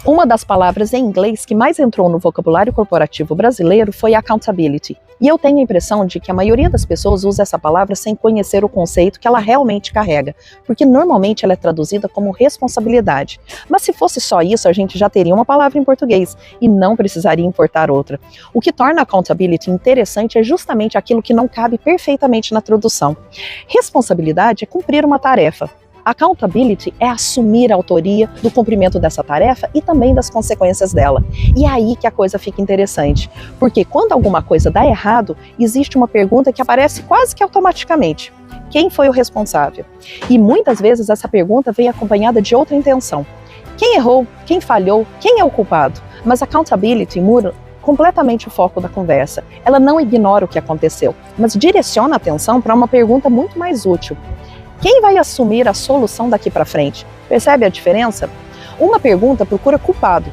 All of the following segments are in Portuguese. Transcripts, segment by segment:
Uma das palavras em inglês que mais entrou no vocabulário corporativo brasileiro foi accountability. E eu tenho a impressão de que a maioria das pessoas usa essa palavra sem conhecer o conceito que ela realmente carrega, porque normalmente ela é traduzida como responsabilidade. Mas se fosse só isso, a gente já teria uma palavra em português e não precisaria importar outra. O que torna accountability interessante é justamente aquilo que não cabe perfeitamente na tradução. Responsabilidade é cumprir uma tarefa. Accountability é assumir a autoria do cumprimento dessa tarefa e também das consequências dela. E é aí que a coisa fica interessante, porque quando alguma coisa dá errado, existe uma pergunta que aparece quase que automaticamente. Quem foi o responsável? E muitas vezes essa pergunta vem acompanhada de outra intenção. Quem errou? Quem falhou? Quem é o culpado? Mas accountability muda completamente o foco da conversa. Ela não ignora o que aconteceu, mas direciona a atenção para uma pergunta muito mais útil. Quem vai assumir a solução daqui para frente? Percebe a diferença? Uma pergunta procura culpado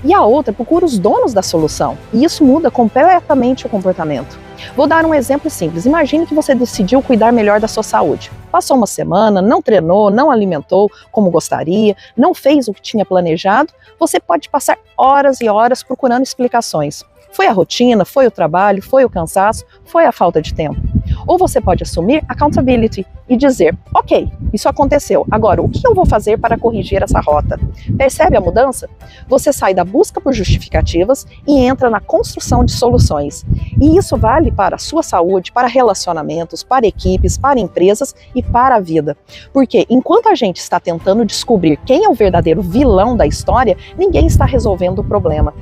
e a outra procura os donos da solução. E isso muda completamente o comportamento. Vou dar um exemplo simples. Imagine que você decidiu cuidar melhor da sua saúde. Passou uma semana, não treinou, não alimentou como gostaria, não fez o que tinha planejado. Você pode passar horas e horas procurando explicações. Foi a rotina, foi o trabalho, foi o cansaço, foi a falta de tempo. Ou você pode assumir accountability e dizer, ok, isso aconteceu, agora o que eu vou fazer para corrigir essa rota? Percebe a mudança? Você sai da busca por justificativas e entra na construção de soluções. E isso vale para a sua saúde, para relacionamentos, para equipes, para empresas e para a vida. Porque enquanto a gente está tentando descobrir quem é o verdadeiro vilão da história, ninguém está resolvendo o problema.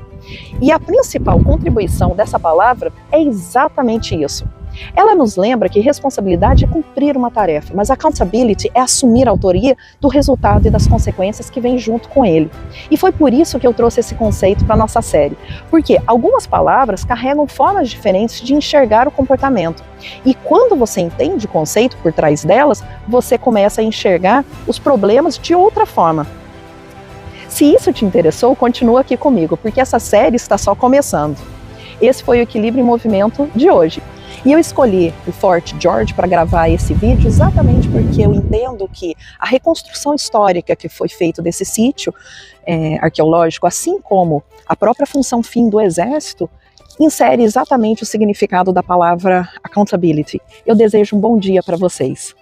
E a principal contribuição dessa palavra é exatamente isso. Ela nos lembra que responsabilidade é cumprir uma tarefa, mas accountability é assumir a autoria do resultado e das consequências que vem junto com ele. E foi por isso que eu trouxe esse conceito para a nossa série, porque algumas palavras carregam formas diferentes de enxergar o comportamento. E quando você entende o conceito por trás delas, você começa a enxergar os problemas de outra forma. Se isso te interessou, continua aqui comigo, porque essa série está só começando. Esse foi o Equilíbrio em Movimento de hoje. E eu escolhi o Fort George para gravar esse vídeo exatamente porque eu entendo que a reconstrução histórica que foi feita desse sítio arqueológico, assim como a própria função fim do Exército, insere exatamente o significado da palavra accountability. Eu desejo um bom dia para vocês.